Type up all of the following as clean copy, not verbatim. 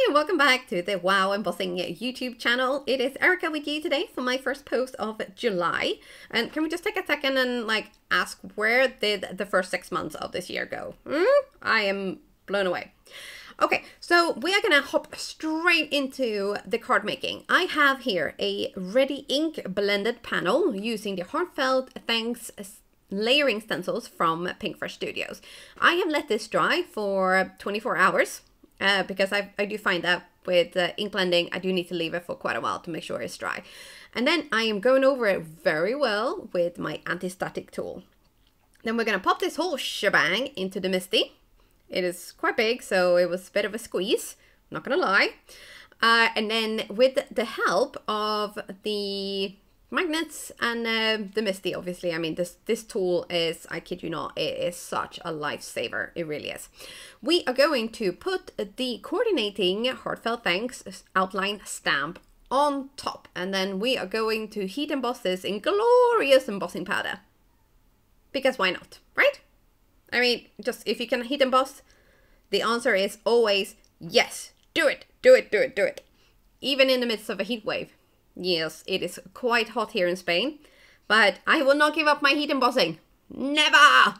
and welcome back to the Wow Embossing YouTube channel. It is Erica with you today for my first post of July. And can we just take a second and ask, where did the first 6 months of this year go? I am blown away. Okay, so we are gonna hop straight into the card making. I have here a ready ink blended panel using the Heartfelt Thanks layering stencils from Pinkfresh Studios. I have let this dry for 24 hours. Because I do find that with ink blending, I do need to leave it for quite a while to make sure it's dry. And then I am going over it very well with my anti-static tool. Then we're going to pop this whole shebang into the Misty. It is quite big, so it was a bit of a squeeze, not going to lie. And then with the help of the magnets and the Misty, obviously, I mean, this tool is, I kid you not, it is such a lifesaver. It really is. We are going to put the coordinating Heartfelt Thanks outline stamp on top, and then we are going to heat emboss this in glorious embossing powder. Because why not, right? I mean, just if you can heat emboss, the answer is always yes. Do it, do it, do it, do it. Even in the midst of a heat wave. Yes, it is quite hot here in Spain, but I will not give up my heat embossing. Never!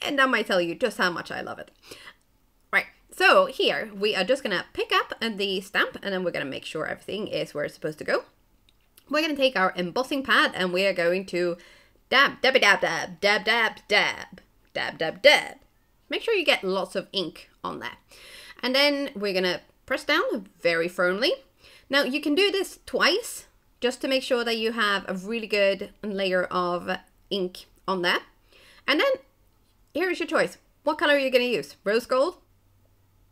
And that might tell you just how much I love it. Right, so here we are just gonna pick up the stamp, and then we're gonna make sure everything is where it's supposed to go. We're gonna take our embossing pad and we are going to dab, dabby dab, dab, dab, dab, dab, dab, dab, dab. Make sure you get lots of ink on there. And then we're gonna press down very firmly. Now you can do this twice just to make sure that you have a really good layer of ink on there. And then here's your choice. What color are you going to use? Rose gold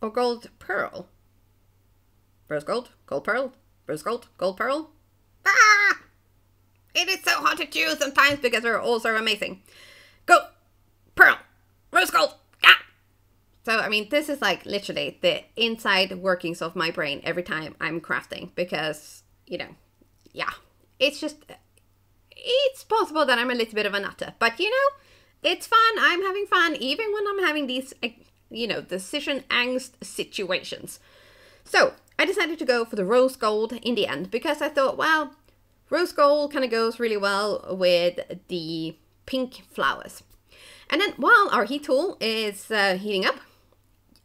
or gold pearl? Rose gold, gold pearl, rose gold, gold pearl. Ah! It is so hard to choose sometimes because they're all so amazing. Gold, pearl, rose gold. So, I mean, this is like literally the inside workings of my brain every time I'm crafting because, you know, yeah, it's just, it's possible that I'm a little bit of a nutter, but you know, it's fun. I'm having fun even when I'm having these, you know, decision angst situations. So I decided to go for the rose gold in the end because I thought, well, rose gold kind of goes really well with the pink flowers. And then while our heat tool is heating up,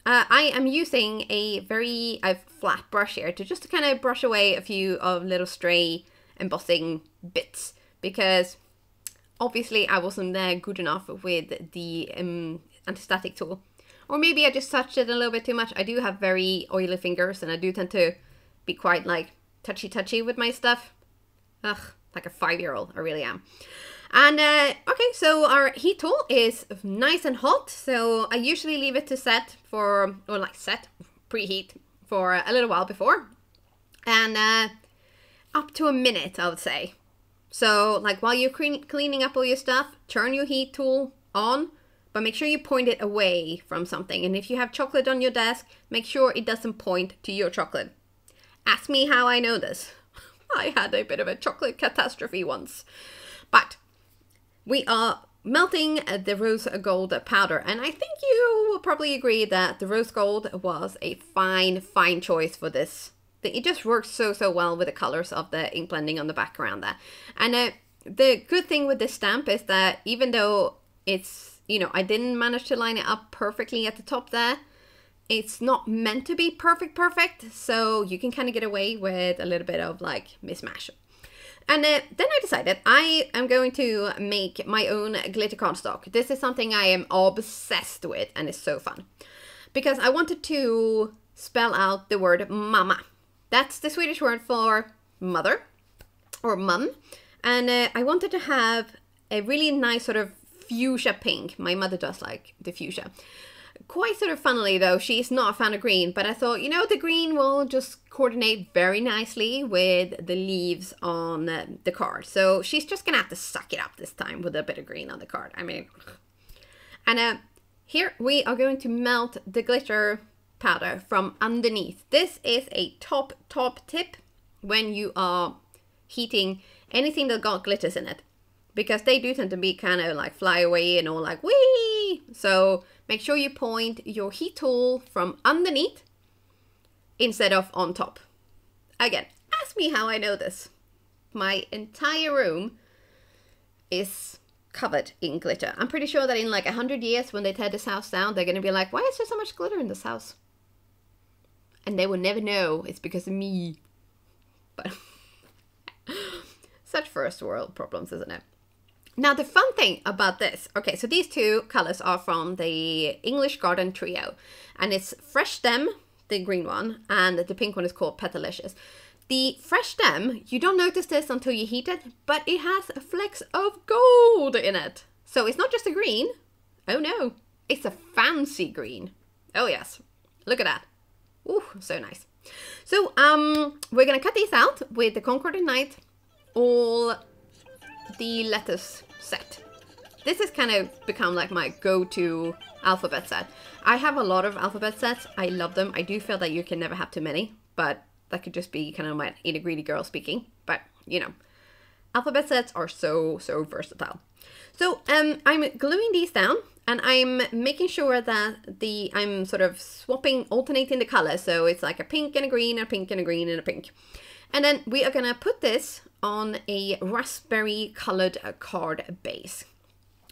I am using a very flat brush here to just kind of brush away a few of little stray embossing bits because obviously I wasn't good enough with the anti-static tool. Or maybe I just touched it a little bit too much. I do have very oily fingers and I do tend to be quite like touchy with my stuff. Ugh, like a 5-year-old, I really am. And okay, so our heat tool is nice and hot, so I usually leave it to set for, or like set, preheat for a little while before, and up to a minute, I would say. So like while you're cleaning up all your stuff, turn your heat tool on, but make sure you point it away from something. And if you have chocolate on your desk, make sure it doesn't point to your chocolate. Ask me how I know this. I had a bit of a chocolate catastrophe once, but we are melting the rose gold powder, and I think you will probably agree that the rose gold was a fine choice for this. It just works so well with the colors of the ink blending on the background there. And the good thing with this stamp is that even though it's, you know, I didn't manage to line it up perfectly at the top there, it's not meant to be perfect, so you can kind of get away with a little bit of like mismatch. And then I decided I am going to make my own glitter cardstock. This is something I am obsessed with and it's so fun. Because I wanted to spell out the word mamma. That's the Swedish word for mother or mum. And I wanted to have a really nice sort of fuchsia pink. My mother does like the fuchsia. Quite sort of funnily though, she's not a fan of green, but I thought, you know, the green will just coordinate very nicely with the leaves on the card. So she's just gonna have to suck it up this time with a bit of green on the card. I mean, and here we are going to melt the glitter powder from underneath. This is a top tip when you are heating anything that got glitters in it, because they do tend to be kind of like fly away and all like wee. So make sure you point your heat tool from underneath instead of on top. Again, ask me how I know this. My entire room is covered in glitter. I'm pretty sure that in like 100 years when they tear this house down, they're gonna be like, why is there so much glitter in this house? And they will never know it's because of me. But such first world problems, isn't it? Now the fun thing about this, okay, so these two colors are from the English Garden Trio, and it's Fresh Stem, the green one, and the pink one is called Petalicious. The Fresh Stem, you don't notice this until you heat it, but it has flecks of gold in it. So it's not just a green. Oh no, it's a fancy green. Oh yes, look at that. Ooh, so nice. So we're gonna cut these out with the Concord Ignite, all the letters set. This has kind of become like my go-to alphabet set. I have a lot of alphabet sets. I love them. I do feel that you can never have too many, but that could just be kind of my inner greedy girl speaking. But, you know, alphabet sets are so versatile. So I'm gluing these down, and I'm making sure that I'm sort of alternating the colors. So it's like a pink and a green, a pink and a green and a pink. And then we are gonna put this on a raspberry colored card base.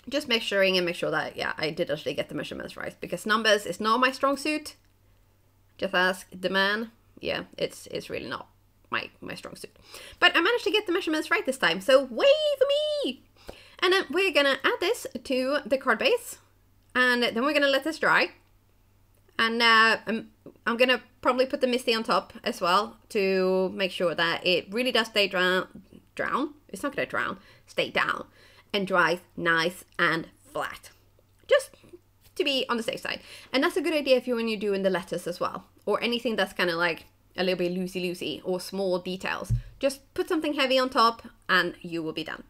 Just make sure that, yeah, I did actually get the measurements right, because numbers is not my strong suit. Just ask the man. Yeah, it's really not my strong suit. But I managed to get the measurements right this time, so wave me! And then we're gonna add this to the card base, and then we're gonna let this dry. And I'm gonna probably put the Misty on top as well to make sure that it really does stay drown. It's not gonna drown, stay down and dry nice and flat. Just to be on the safe side. And that's a good idea if when you're doing the letters as well, or anything that's kind of like a little bit loosey or small details. Just put something heavy on top and you will be done.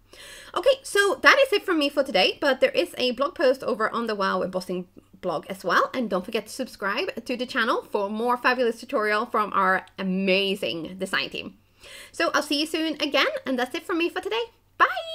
Okay, so that is it from me for today, but there is a blog post over on the Wow Embossing blog as well, and don't forget to subscribe to the channel for more fabulous tutorial from our amazing design team. So I'll see you soon again, and that's it from me for today. Bye!